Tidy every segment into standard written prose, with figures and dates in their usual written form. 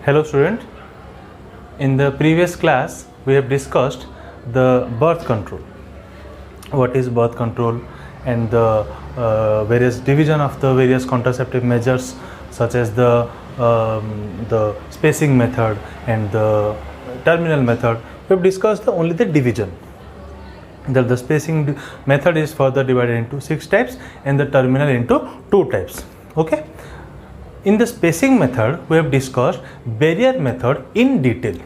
Hello student, in the previous class we have discussed the birth control. What is birth control and the various division of the various contraceptive measures such as the spacing method and the terminal method. We have discussed only the division. The spacing method is further divided into 6 types and the terminal into 2 types. Okay. In the spacing method, we have discussed barrier method in detail.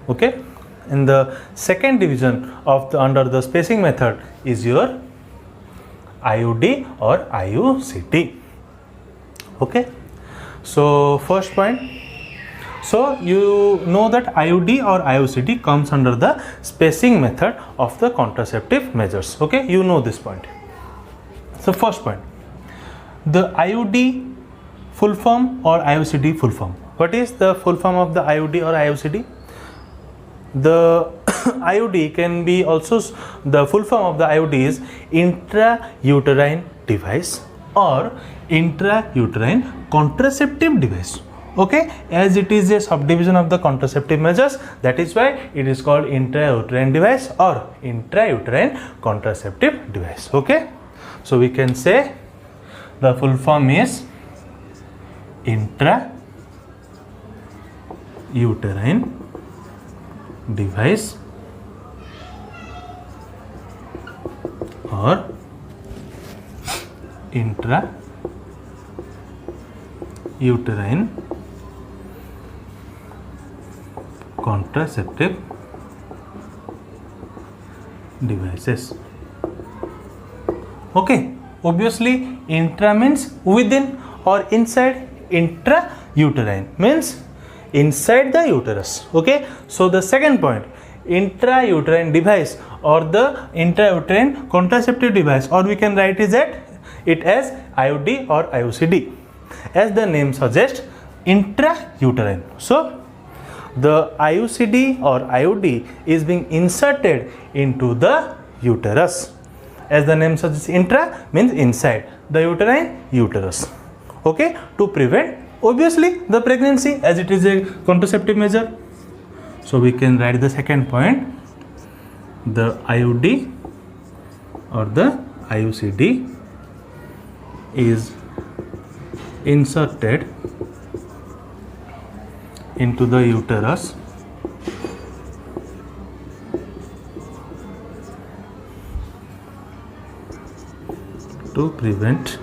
Okay. In the second division of the under the spacing method is your IUD or IUCD. Okay. So first point. So you know that IUD or IUCD comes under the spacing method of the contraceptive measures. Okay. You know this point. So first point. The IUD full form or IUCD full form. What is the full form of the IUD or IUCD? The IUD can be also, the full form of the IUD is intrauterine device or intrauterine contraceptive device. Okay, as it is a subdivision of the contraceptive measures, that is why it is called intrauterine device or intrauterine contraceptive device. Okay, so we can say the full form is intrauterine device or intrauterine contraceptive devices. Okay, obviously intra means within or inside, intrauterine means inside the uterus. Okay, so the second point, intrauterine device or the intrauterine contraceptive device, or we can write it as IUD or IUCD. As the name suggests, intrauterine. So the IUCD or IUD is being inserted into the uterus. As the name suggests, intra means inside the uterine uterus. Okay, to prevent obviously the pregnancy, as it is a contraceptive measure. So we can write the second point, the IUD or the IUCD is inserted into the uterus to prevent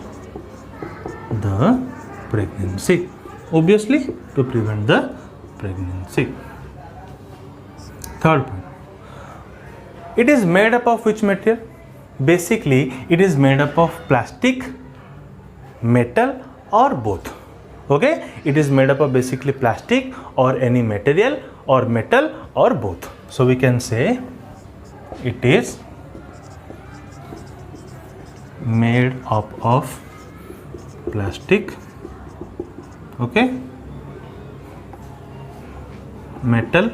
the pregnancy. Obviously, to prevent the pregnancy. Third point. It is made up of which material? Basically, it is made up of plastic, metal, or both. Okay? It is made up of basically plastic or any material or metal or both. So we can say it is made up of plastic, okay, metal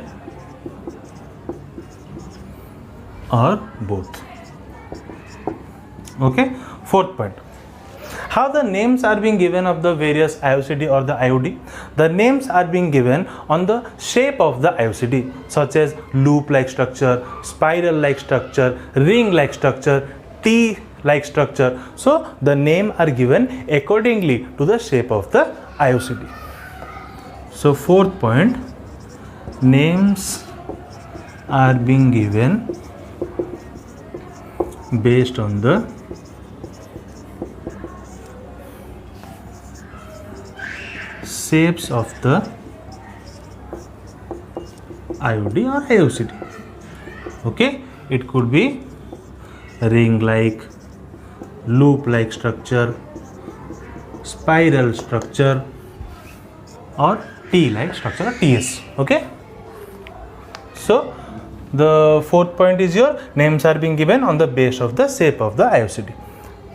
or both. Okay. Fourth point, how the names are being given of the various IUCD or the IUD. The names are being given on the shape of the IUCD, such as loop like structure, spiral like structure, ring like structure, T like structure. So the name are given accordingly to the shape of the IUCD. So fourth point, names are being given based on the shapes of the IUD or IUCD. Okay, it could be ring like, loop like structure, spiral structure, or T like structure or TS. Okay, so the fourth point is your names are being given on the base of the shape of the IUCD.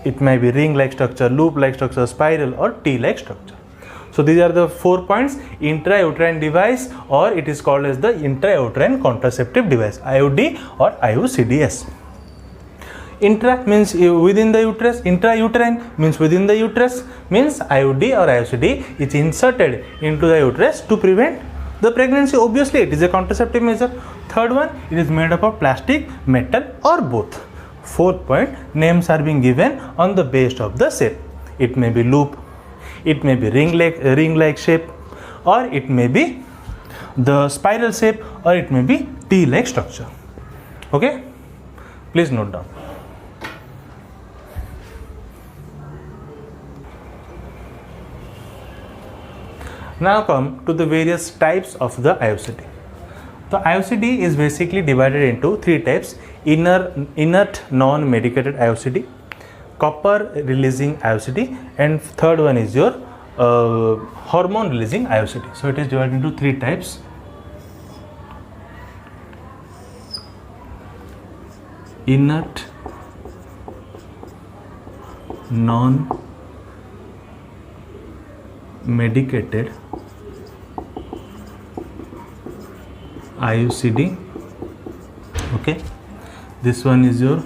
It may be ring like structure, loop like structure, spiral, or T like structure. So these are the 4 points: intrauterine device, or it is called as the intrauterine contraceptive device, IUD or IUCDs. Intra means within the uterus, intrauterine means within the uterus, means IUD or IUCD is inserted into the uterus to prevent The pregnancy, obviously it is a contraceptive measure. Third one, it is made up of plastic, metal or both. Fourth point, names are being given on the base of the shape. It may be loop, it may be ring-like shape, or it may be the spiral shape, or it may be T-like structure. Okay, please note down. Now come to the various types of the IUCD. The IUCD is basically divided into three types: inert non-medicated IUCD, copper releasing IUCD, and third one is your hormone releasing IUCD. So it is divided into three types. Inert non-medicated IUCD. Okay, this one is your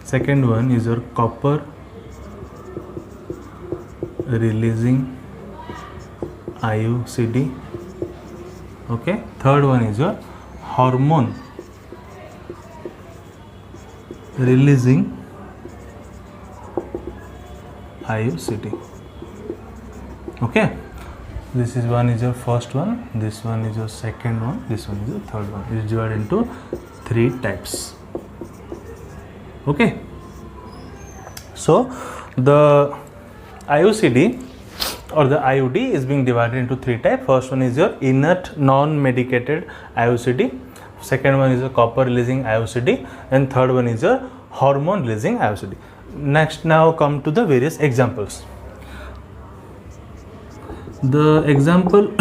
second one is your copper releasing IUCD. Okay, third one is your hormone releasing IUCD. Okay, this is one is your first one, this one is your second one, this one is your third one. It is divided into three types. Okay, so the IUCD or the IUD is being divided into three types. First one is your inert non-medicated IUCD, second one is your copper releasing IUCD, and third one is your hormone releasing IUCD. Next, now come to the various examples. The example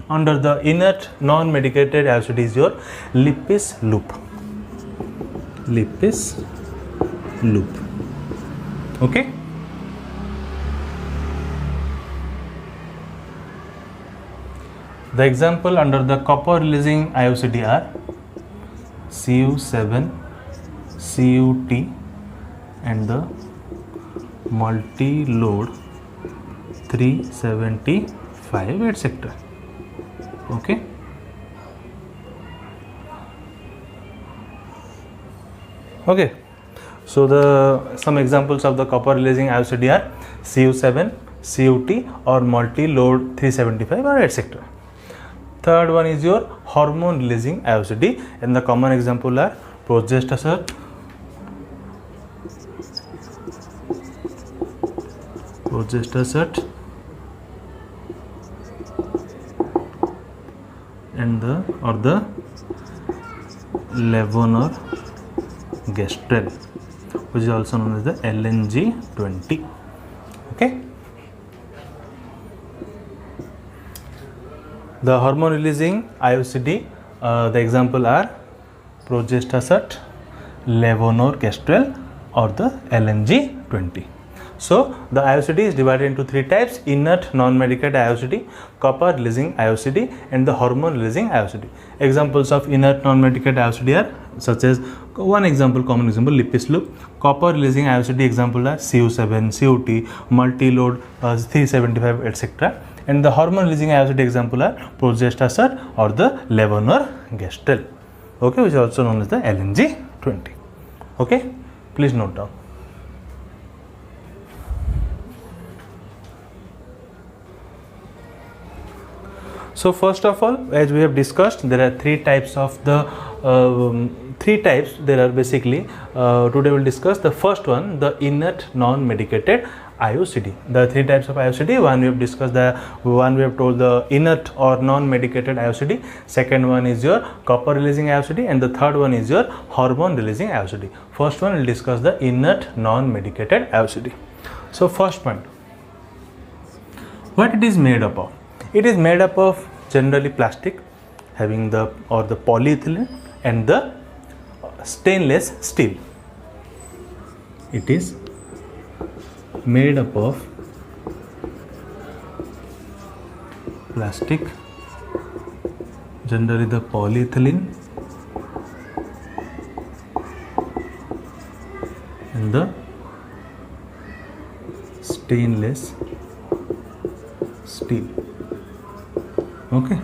under the inert non-medicated IUCD is your Lippis loop. Lippis loop. Okay. The example under the copper releasing IUCD are CU7, CUT, and the multi-load 375, etc. Okay. Okay. So some examples of the copper releasing IUCD are CU7, CUT, or multi-load 375, or etc. Third one is your hormone releasing IUCD, and the common example are progesterone, and the levonorgestrel, which is also known as the LNG20. Okay. The hormone releasing IUCD, the example are progesterone, levonorgestrel, or the LNG20. So the IUCD is divided into three types: inert non-medicated IUCD, copper releasing IUCD, and the hormone releasing IUCD. Examples of inert non-medicated IUCD are such as, one example, common example, Lippis loop. Copper releasing IUCD example are CU7, CUT, multi-load 375, etc. And the hormone releasing IUCD example are progesterone or the levonorgestrel. Okay, which is also known as the LNG20. Okay, please note down. So first of all, as we have discussed, there are three types of the there are basically today we will discuss the first one, the inert non-medicated IUCD. There are three types of IUCD. One we have discussed, the one we have told the inert or non-medicated IUCD. Second one is your copper releasing IUCD, and the third one is your hormone releasing IUCD. First one we will discuss the inert non-medicated IUCD. So first point, what it is made up of? It is made up of generally plastic, having the polyethylene and the stainless steel. It is made up of plastic, generally the polyethylene and the stainless steel. Okay,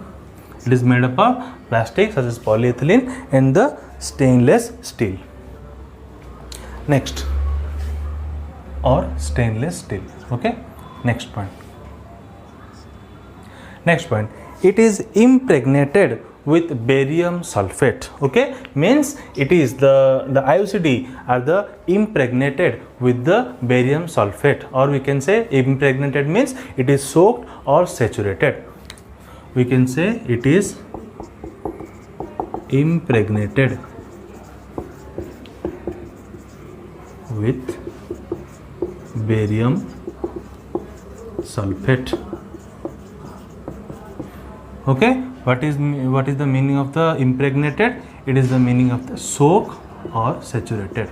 It is made up of plastic such as polyethylene and the stainless steel. Next, or stainless steel. Okay, next point. It is impregnated with barium sulfate. Okay, means it is the IUCD are the impregnated with the barium sulfate, or we can say impregnated means it is soaked or saturated. We can say it is impregnated with barium sulfate. Okay, what is the meaning of the impregnated? It is the meaning of the soak or saturated.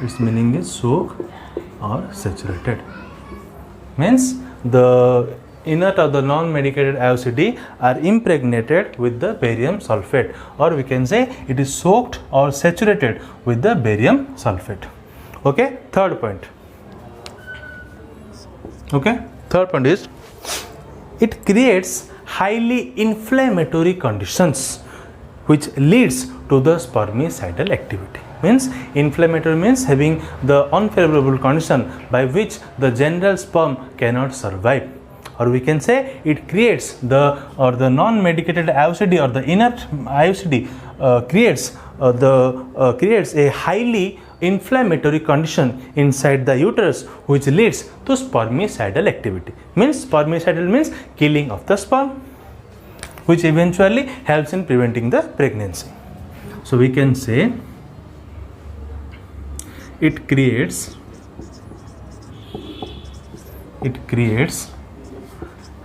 Its meaning is soak or saturated. Means the inert or the non-medicated IUCD are impregnated with the barium sulfate, or we can say it is soaked or saturated with the barium sulfate. Okay, third point. Okay, third point is it creates highly inflammatory conditions which leads to the spermicidal activity. Means inflammatory means having the unfavorable condition by which the general sperm cannot survive, or we can say it creates the non-medicated IUCD or the inert IUCD creates a highly inflammatory condition inside the uterus which leads to spermicidal activity. Means spermicidal means killing of the sperm, which eventually helps in preventing the pregnancy. So we can say it creates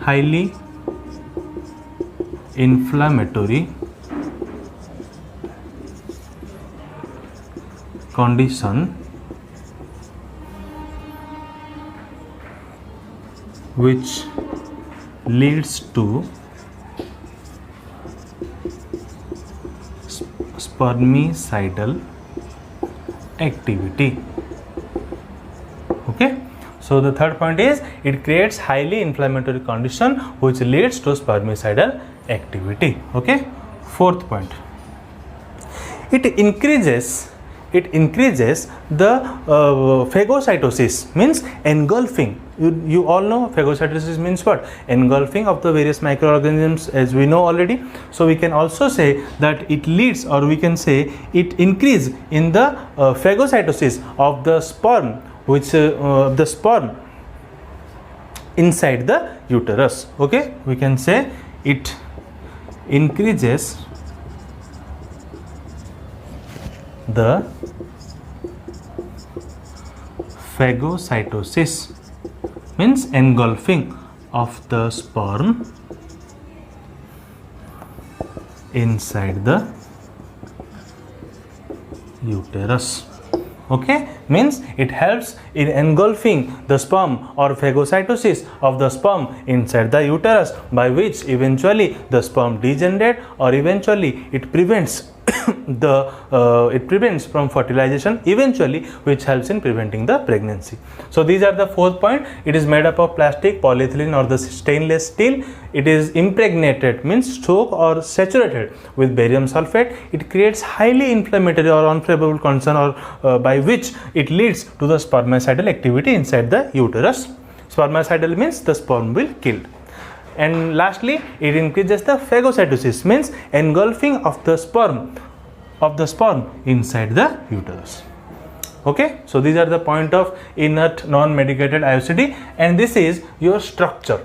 highly inflammatory condition which leads to spermicidal activity. Okay, so the third point is it creates highly inflammatory condition which leads to spermicidal activity. Okay, fourth point, it increases the phagocytosis, means engulfing. You all know phagocytosis means what? Engulfing of the various microorganisms, as we know already. So we can also say that it leads, or we can say it increase in the phagocytosis of the sperm, which the sperm inside the uterus. Okay, we can say it increases the phagocytosis, means engulfing of the sperm inside the uterus. Okay, means it helps in engulfing the sperm or phagocytosis of the sperm inside the uterus, by which eventually the sperm degenerate, or eventually it prevents it prevents from fertilization eventually, which helps in preventing the pregnancy. So these are the fourth point. It is made up of plastic, polyethylene or the stainless steel. It is impregnated, means soaked or saturated with barium sulfate. It creates highly inflammatory or unfavorable condition, or by which it leads to the spermicidal activity inside the uterus. Spermicidal means the sperm will kill. And lastly, it increases the phagocytosis, means engulfing of the sperm inside the uterus. Okay, so these are the point of inert non-medicated IUCD, and this is your structure.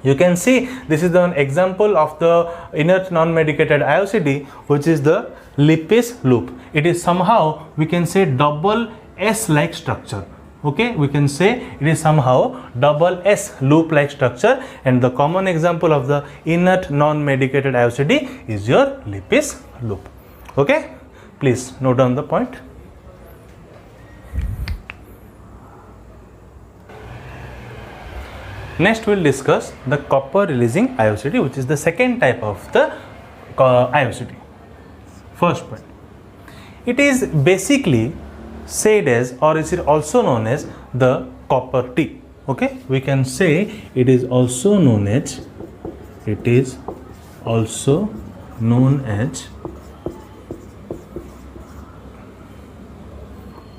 You can see this is an example of the inert non-medicated IUCD, which is the Lippes loop. It is somehow, we can say, double S-like structure. Okay, we can say it is somehow double S loop like structure, and the common example of the inert non-medicated IUCD is your Lippes loop. Okay, please note down the point. Next we will discuss the copper releasing IUCD, which is the second type of the IUCD. First point, it is basically said as, or is it also known as, the copper T. Okay, we can say it is also known as It is also known as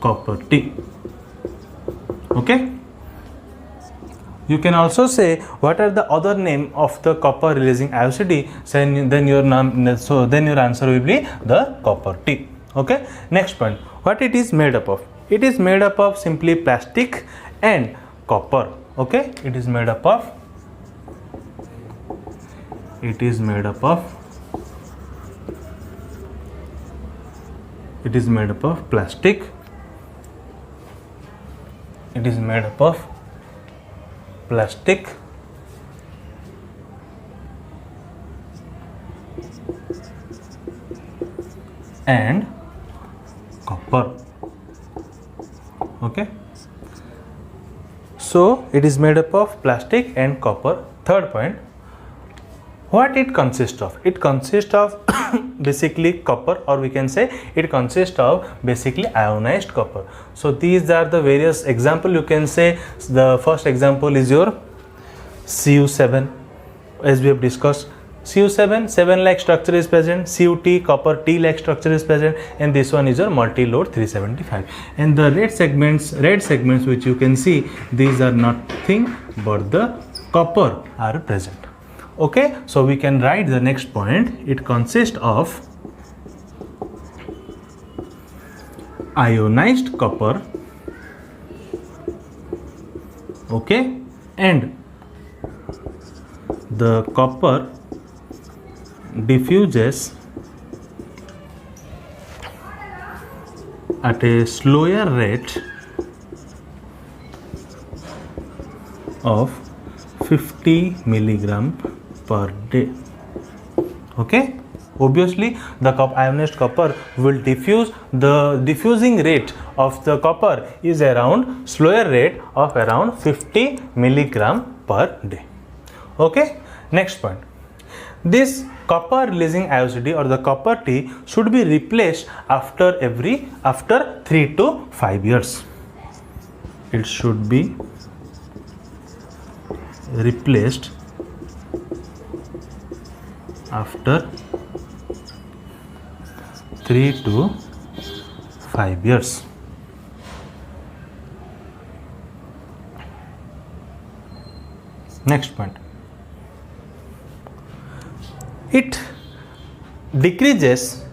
copper T. Okay. You can also say what are the other name of the copper releasing IOCD. Then your answer will be the copper T. Okay. Next point. What it is made up of? It is made up of simply plastic and copper. Okay. It is made up of plastic. It is made up of plastic and copper. Okay. So it is made up of plastic and copper. Third point, what it consists of? It consists of basically copper, or we can say it consists of basically ionized copper. So these are the various example. You can say the first example is your Cu7, as we have discussed. Cu7, 7-like structure is present. Cu copper T-like structure is present, and this one is your multi-load 375. And the red segments which you can see, these are nothing but the copper are present. Okay, so we can write the next point. It consists of ionized copper, okay, and the copper diffuses at a slower rate of 50 milligram per day. Okay, obviously the ionized copper will diffuse. The diffusing rate of the copper is around slower rate of around 50 milligram per day. Okay, next point. This copper releasing IOCD or the copper T should be replaced after 3 to 5 years. It should be replaced after 3 to 5 years. Next point. It decreases.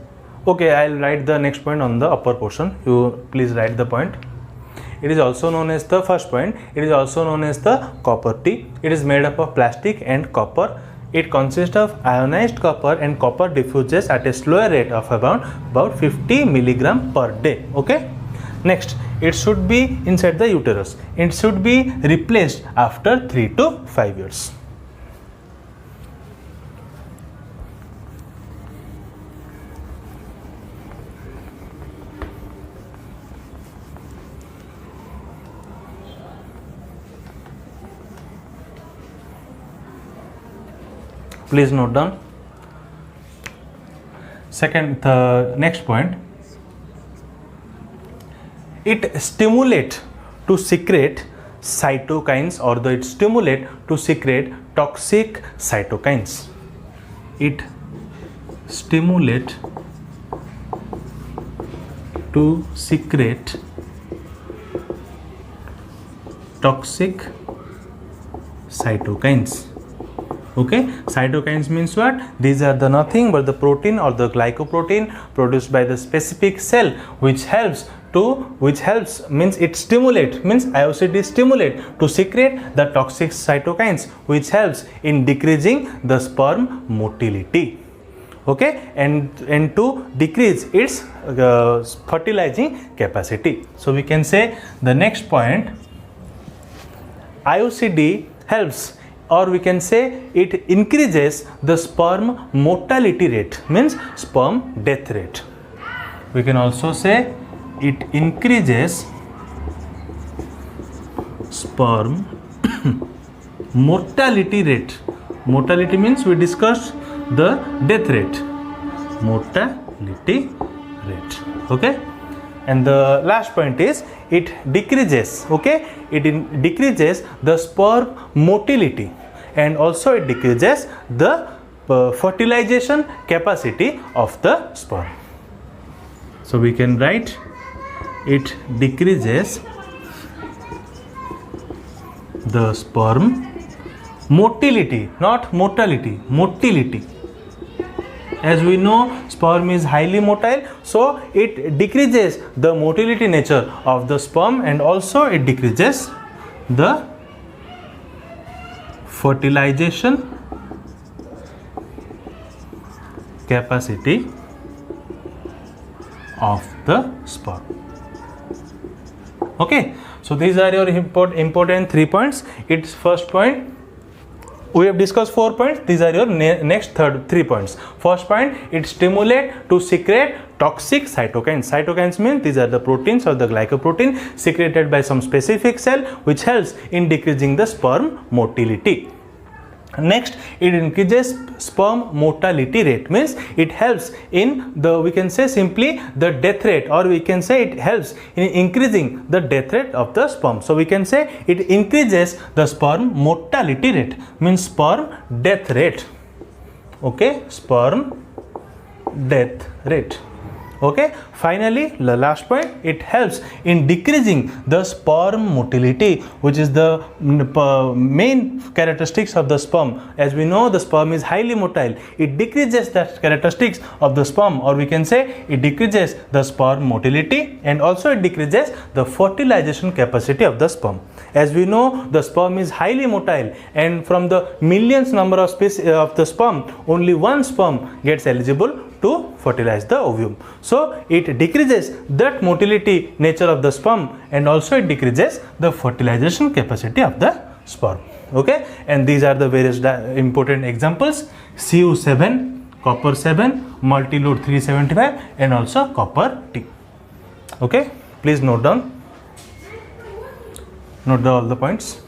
Okay, I'll write the next point on the upper portion. You please write the point. It is also known as the first point. It is also known as the copper T. It is made up of plastic and copper. It consists of ionized copper, and copper diffuses at a slower rate of about 50 milligram per day. Okay. Next, it should be inside the uterus. It should be replaced after 3 to 5 years. Please note down. The next point. It stimulates to secrete cytokines, or it stimulates to secrete toxic cytokines. It stimulates to secrete toxic cytokines. Okay, cytokines means what? These are the nothing but the protein or the glycoprotein produced by the specific cell, which helps means it stimulate, means IOCD stimulate to secrete the toxic cytokines, which helps in decreasing the sperm motility. Okay, and to decrease its fertilizing capacity. So we can say the next point, IOCD helps, or we can say it increases the sperm mortality rate, means sperm death rate. We can also say it increases sperm mortality rate. Mortality means we discussed the death rate. Mortality rate. Okay. And the last point is it decreases. Okay. It decreases the sperm motility. and also it decreases the fertilization capacity of the sperm. So we can write it decreases the sperm motility, not mortality, motility. As we know, sperm is highly motile, so it decreases the motility nature of the sperm and also it decreases the fertilization capacity of the sperm. Okay, so these are your important 3 points. Its first point, we have discussed 4 points. These are your next 3 points. First point, it stimulates to secrete toxic cytokines. Cytokines means these are the proteins or the glycoprotein secreted by some specific cell which helps in decreasing the sperm motility. Next, it increases sperm mortality rate, means it helps in the, we can say simply, the death rate, or we can say it helps in increasing the death rate of the sperm. So we can say it increases the sperm mortality rate, means sperm death rate. Okay, sperm death rate. Okay, finally the last point, it helps in decreasing the sperm motility, which is the main characteristics of the sperm. As we know, the sperm is highly motile. It decreases the characteristics of the sperm, or we can say it decreases the sperm motility and also it decreases the fertilization capacity of the sperm. As we know, the sperm is highly motile, and from the millions number of species of the sperm, only one sperm gets eligible to fertilize the ovum. So it decreases that motility nature of the sperm and also it decreases the fertilization capacity of the sperm. Okay, and these are the various important examples: Cu7, copper 7, multi-load 375, and also copper T. Okay, please note down. Note down all the points.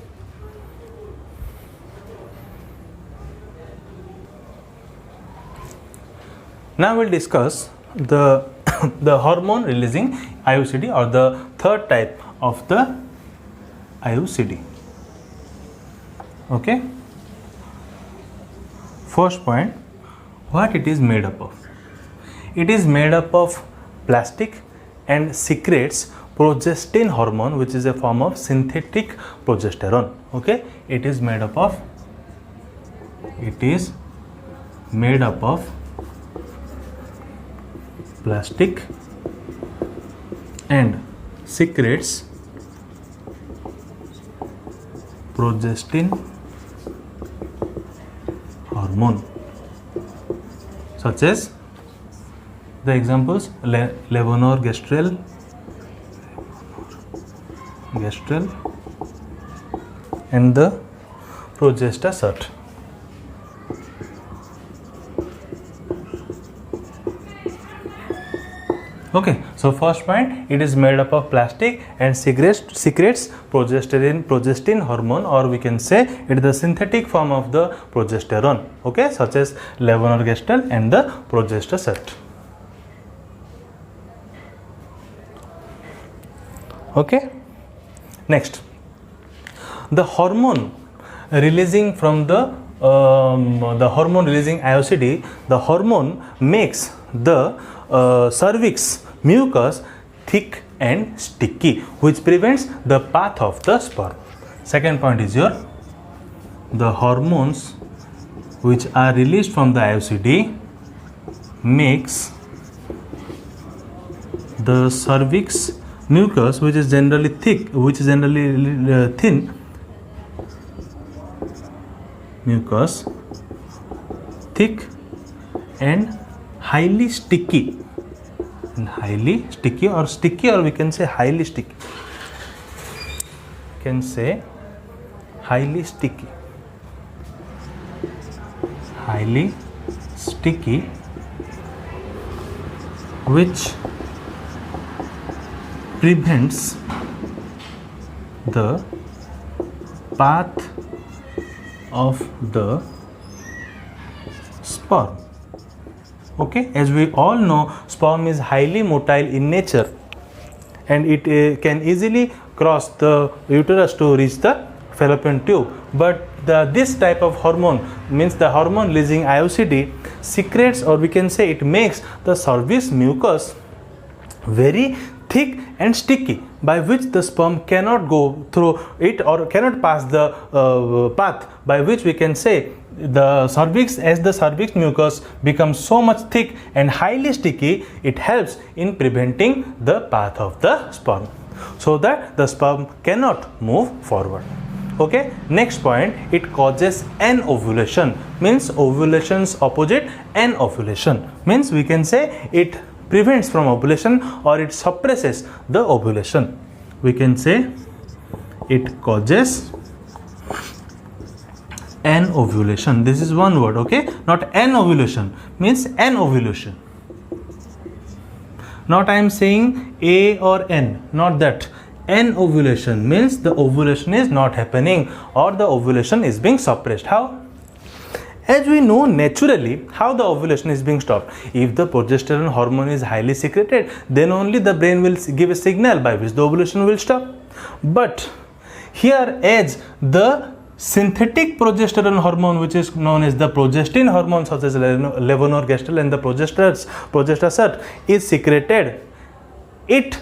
Now we'll discuss the the hormone releasing IUCD, or the third type of the IUCD. Okay. First point, what it is made up of. It is made up of plastic and secretes progestin hormone, which is a form of synthetic progesterone. Okay, it is made up of plastic and secretes progestin hormone, such as the examples levonorgestrel, and the progestasert. Okay, so first point, it is made up of plastic and secretes progestin hormone, or we can say it is the synthetic form of the progesterone. Okay, such as levonorgestrel and the progestasert. Okay, next, the hormone releasing from the hormone releasing IUCD, the hormone makes the cervix mucus thick and sticky, which prevents the path of the sperm. Second point is the hormones which are released from the IUCD makes the cervix mucus, which is generally thin mucus, thick and highly sticky, or sticky, or we can say highly sticky. Highly sticky, which prevents the path of the sperm. Okay, as we all know, sperm is highly motile in nature and it can easily cross the uterus to reach the fallopian tube. But this type of hormone, means the hormone releasing IOCD, secretes, or we can say it makes the cervix mucus very thick and sticky, by which the sperm cannot go through it or cannot pass the path, by which we can say the cervix, as the cervix mucus becomes so much thick and highly sticky, it helps in preventing the path of the sperm, so that the sperm cannot move forward. Okay, next point, it causes anovulation, means ovulation's opposite, anovulation, means we can say it prevents from ovulation or it suppresses the ovulation. We can say it causes anovulation. This is one word, okay, not anovulation, means anovulation. Not I am saying A or N, not that. Anovulation means the ovulation is not happening or the ovulation is being suppressed. How? As we know naturally how the ovulation is being stopped. If the progesterone hormone is highly secreted, then only the brain will give a signal by which the ovulation will stop. But here, as the synthetic progesterone hormone, which is known as the progestin hormone, such as levonorgestrel and the progesterone, is secreted, it,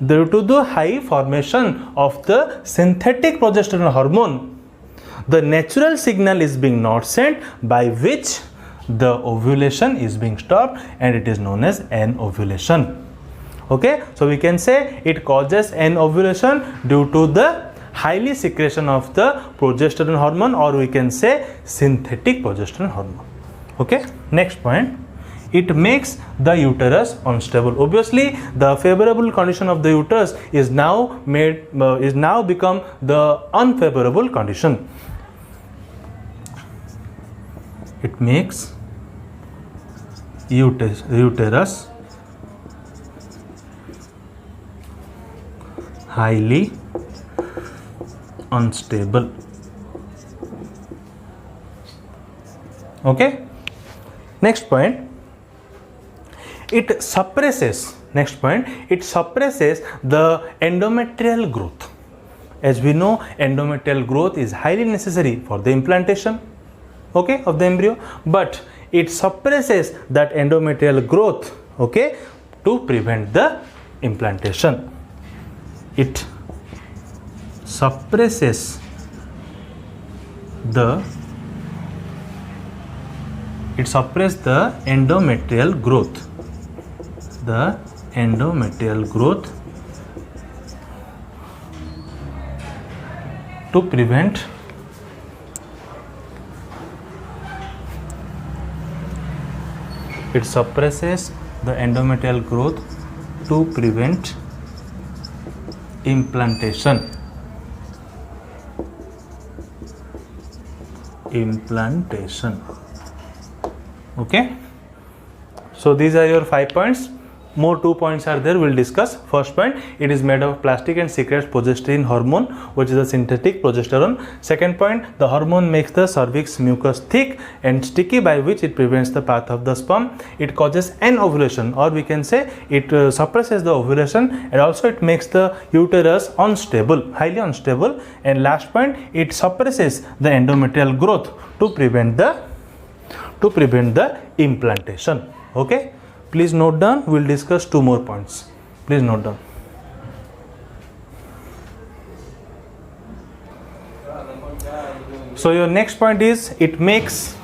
due to the high formation of the synthetic progesterone hormone, the natural signal is being not sent, by which the ovulation is being stopped, and it is known as anovulation. Okay, so we can say it causes anovulation due to the highly secretion of the progesterone hormone, or we can say synthetic progesterone hormone. Okay, next point, it makes the uterus unstable. Obviously, the favorable condition of the uterus is now become the unfavorable condition. It makes uterus highly unstable. Okay, next point, it suppresses the endometrial growth. As we know, endometrial growth is highly necessary for the implantation, okay, of the embryo, but it suppresses that endometrial growth, okay, to prevent the implantation. It suppresses the endometrial growth, to prevent implantation. Okay, so these are your 5 points. More 2 points are there, we'll discuss. First point, it is made of plastic and secretes progesterone hormone, which is a synthetic progesterone. Second point, the hormone makes the cervix mucus thick and sticky, by which it prevents the path of the sperm. It causes anovulation, or we can say it suppresses the ovulation, and also it makes the uterus unstable, highly unstable. And last point, it suppresses the endometrial growth to prevent the implantation. Okay, please note down, we will discuss 2 more points. Please note down. So your next point is it makes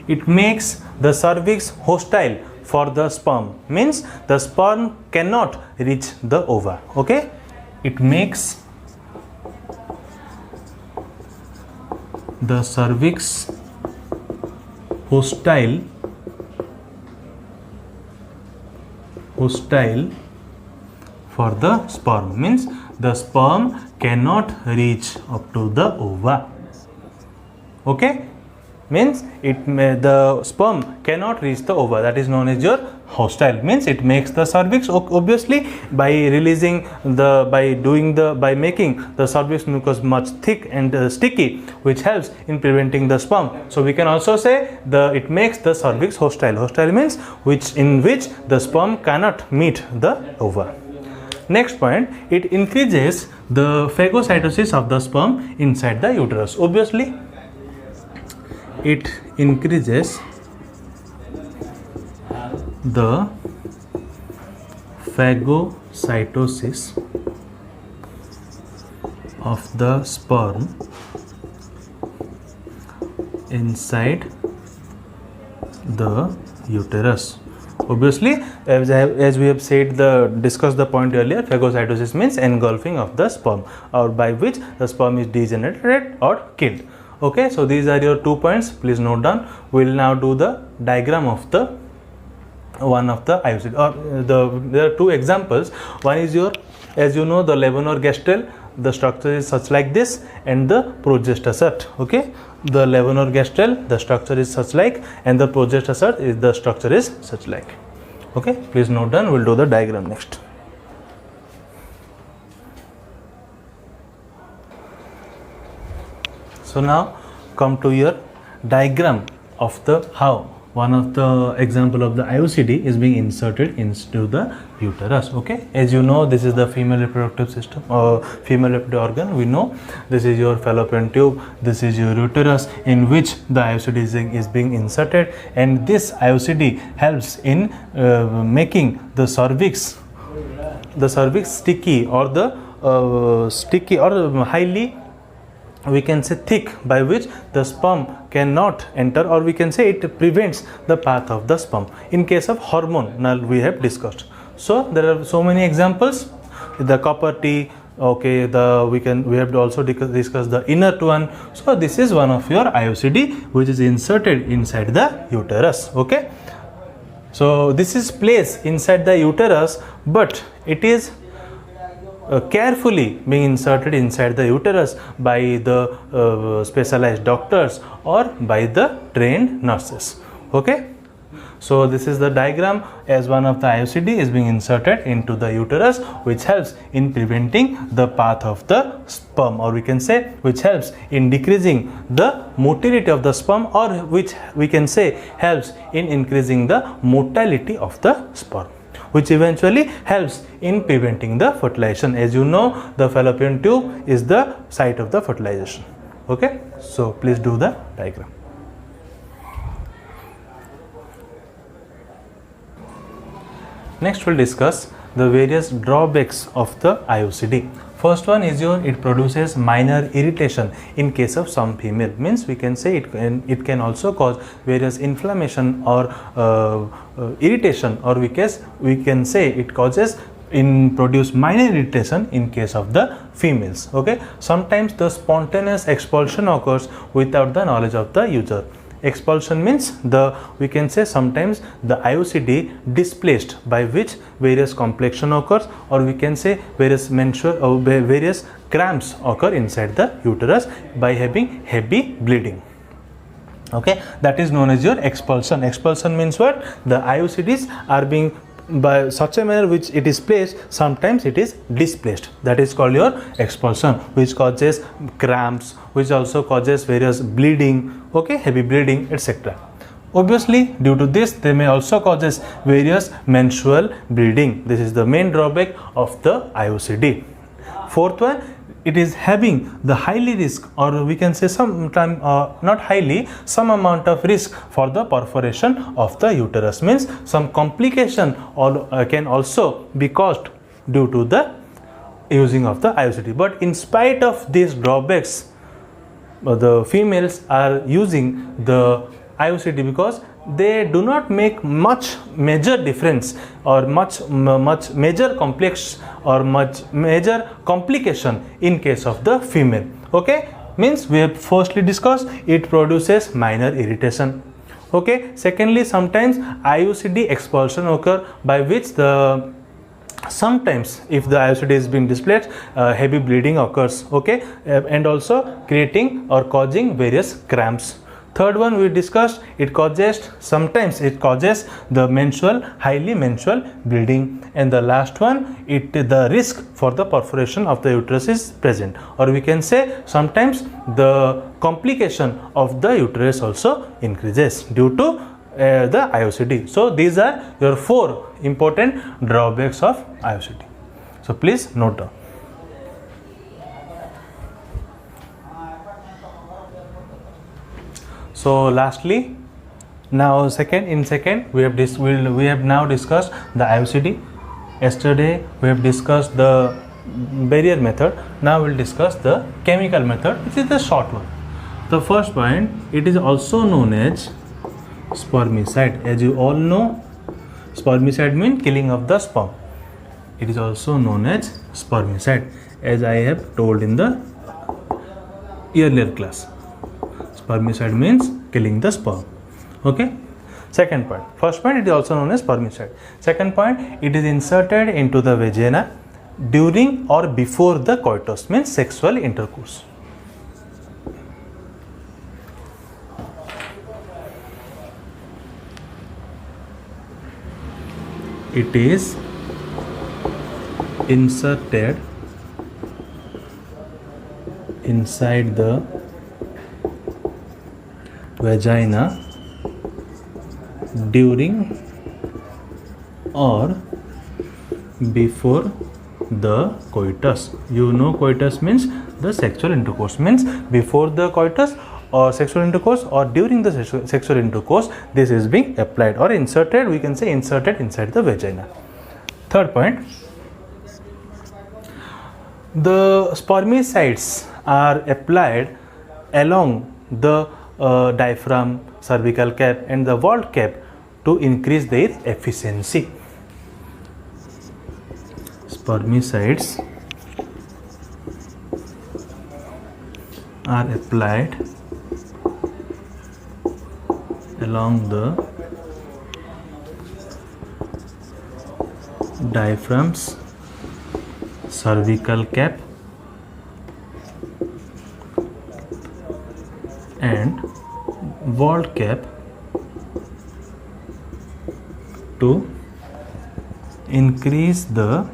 the cervix hostile for the sperm, means the sperm cannot reach the ova. Okay, it makes the cervix hostile for the sperm, means the sperm cannot reach up to the ova. Okay, means the sperm cannot reach the ova, that is known as your hostile, means it makes the cervix, obviously by making the cervix mucus much thick and sticky, which helps in preventing the sperm. So we can also say it makes the cervix hostile. Hostile means in which the sperm cannot meet the ova. Next point, it increases the phagocytosis of the sperm inside the uterus. Obviously, it increases the phagocytosis of the sperm inside the uterus. Obviously, as we have said, discussed the point earlier, phagocytosis means engulfing of the sperm, or by which the sperm is degenerated or killed. Okay, so these are your 2 points. Please note down. We will now do the diagram of the one of the IUCD. There are 2 examples. One is your, as you know, the Levonorgestrel. The structure is such like this, and the progestasert. Okay, the Levonorgestrel, the structure is such like, and the progestasert is the structure is such like. Okay, please note down. We'll do the diagram next. So now come to your diagram of the how one of the example of the IUCD is being inserted into the uterus. Okay, as you know, this is the female reproductive system or female reproductive organ. We know this is your fallopian tube, this is your uterus in which the IUCD is being inserted, and this IUCD helps in making the cervix sticky, or the sticky or highly, we can say thick, by which the sperm cannot enter, or we can say it prevents the path of the sperm. In case of hormonal, we have discussed. So there are so many examples. The copper T. Okay, we have to also discuss the inert one. So this is one of your IUCD which is inserted inside the uterus. Okay, so this is placed inside the uterus, but it is carefully being inserted inside the uterus by the specialized doctors or by the trained nurses. Okay, so this is the diagram as one of the IUCD is being inserted into the uterus, which helps in preventing the path of the sperm, or we can say which helps in decreasing the motility of the sperm, or which we can say helps in increasing the motility of the sperm, which eventually helps in preventing the fertilization. As you know, the fallopian tube is the site of the fertilization. Okay, so please do the diagram. Next we'll discuss the various drawbacks of the IUCD. First one is it produces minor irritation in case of some female. Means we can say it can also cause various inflammation or irritation, or we can say it causes produce minor irritation in case of the females. Okay, sometimes the spontaneous expulsion occurs without the knowledge of the user. Expulsion means we can say sometimes the IUCD displaced, by which various complexion occurs, or we can say various various cramps occur inside the uterus by having heavy bleeding. Okay, that is known as your expulsion. Expulsion means what? The IUCDs are being by such a manner which it is placed, sometimes it is displaced. That is called your expulsion, which causes cramps, which also causes various bleeding, okay, heavy bleeding, etc. Obviously, due to this, they may also causes various menstrual bleeding. This is the main drawback of the IUCD. Fourth one, it is having the highly risk, or we can say sometime not highly, some amount of risk for the perforation of the uterus. Means some complication or can also be caused due to the using of the IUCD. But in spite of these drawbacks, the females are using the IUCD because they do not make much major difference or much major complex or much major complication in case of the female. Okay, means we have firstly discussed it produces minor irritation. Okay, secondly, sometimes IUCD expulsion occur, by which sometimes if the IUCD is being displayed, heavy bleeding occurs. Okay, and also creating or causing various cramps. Third one we discussed, sometimes it causes the highly menstrual bleeding. And the last one, the risk for the perforation of the uterus is present, or we can say sometimes the complication of the uterus also increases due to the IUCD. So these are your 4 important drawbacks of IUCD. So please note down. So lastly, now in second we have now discussed the IUCD. Yesterday we have discussed the barrier method. Now we'll discuss the chemical method, which is the short one. The first point, it is also known as spermicide. As you all know, spermicide means killing of the sperm. It is also known as spermicide, as I have told in the earlier class. Spermicide means killing the sperm. Okay. Second point. First point, it is also known as spermicide. Second point, it is inserted into the vagina during or before the coitus, means sexual intercourse. It is inserted inside the vagina during or before the coitus. You know, coitus means the sexual intercourse, means before the coitus or sexual intercourse or during the sexual intercourse, this is being applied or inserted. We can say inserted inside the vagina. Third point, the spermicides are applied along the diaphragm, cervical cap and the vault cap to increase their efficiency. Spermicides are applied along the diaphragms, cervical cap and vault cap to increase the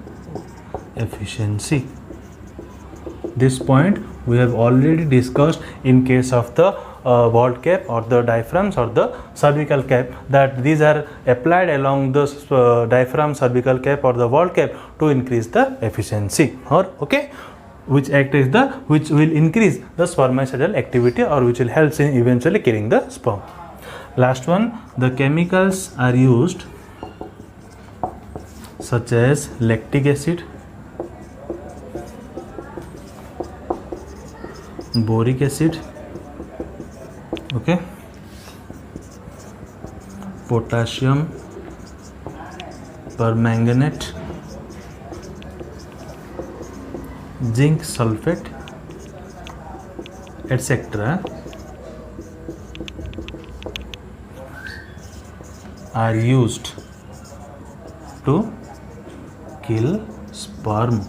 efficiency. This point we have already discussed in case of the vault cap or the diaphragms or the cervical cap, that these are applied along the diaphragm, cervical cap or the vault cap to increase the efficiency, or okay, which will increase the spermicidal activity or which will help in eventually killing the sperm. Last one, the chemicals are used such as lactic acid, boric acid, okay, potassium permanganate, zinc sulfate, etc. are used to kill sperm.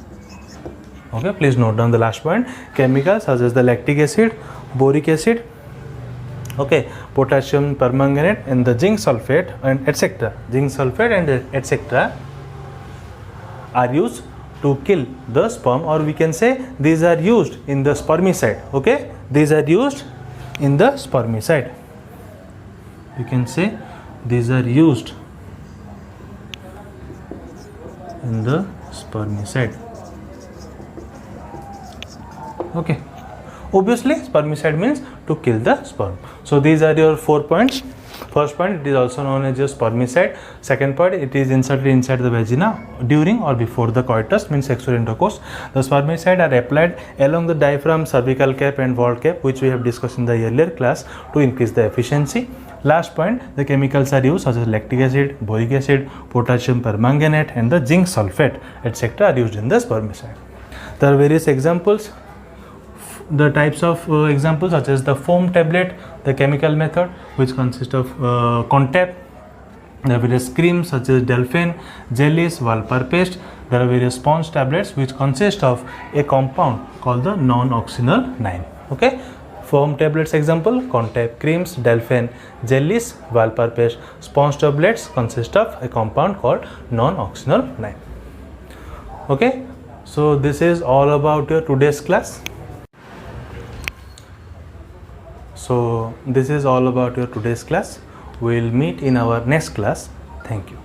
Okay, please note down the last point. Chemicals such as the lactic acid, boric acid, okay, potassium permanganate and the zinc sulfate and etc. are used to kill the sperm, or we can say these are used in the spermicide. Okay, these are used in the spermicide. You can say these are used in the spermicide. Okay, obviously spermicide means to kill the sperm. So these are your 4 points. First point, it is also known as just spermicide. Second point, it is inserted inside the vagina during or before the coitus, means sexual intercourse. The spermicide are applied along the diaphragm, cervical cap and vault cap, which we have discussed in the earlier class, to increase the efficiency. Last point, the chemicals are used such as lactic acid, boric acid, potassium permanganate and the zinc sulfate, etc. are used in the spermicide. There are various examples. The types of examples such as the foam tablet, the chemical method, which consists of Contep. There are various creams such as Delphine, jellies, Valpar paste. There are various sponge tablets which consist of a compound called the non-oxynol 9. Okay, foam tablets example: Contep, creams, Delphine, jellies, Valpar paste. Sponge tablets consist of a compound called non-oxynol 9. Okay, so this is all about your today's class. So this is all about your today's class. We will meet in our next class. Thank you.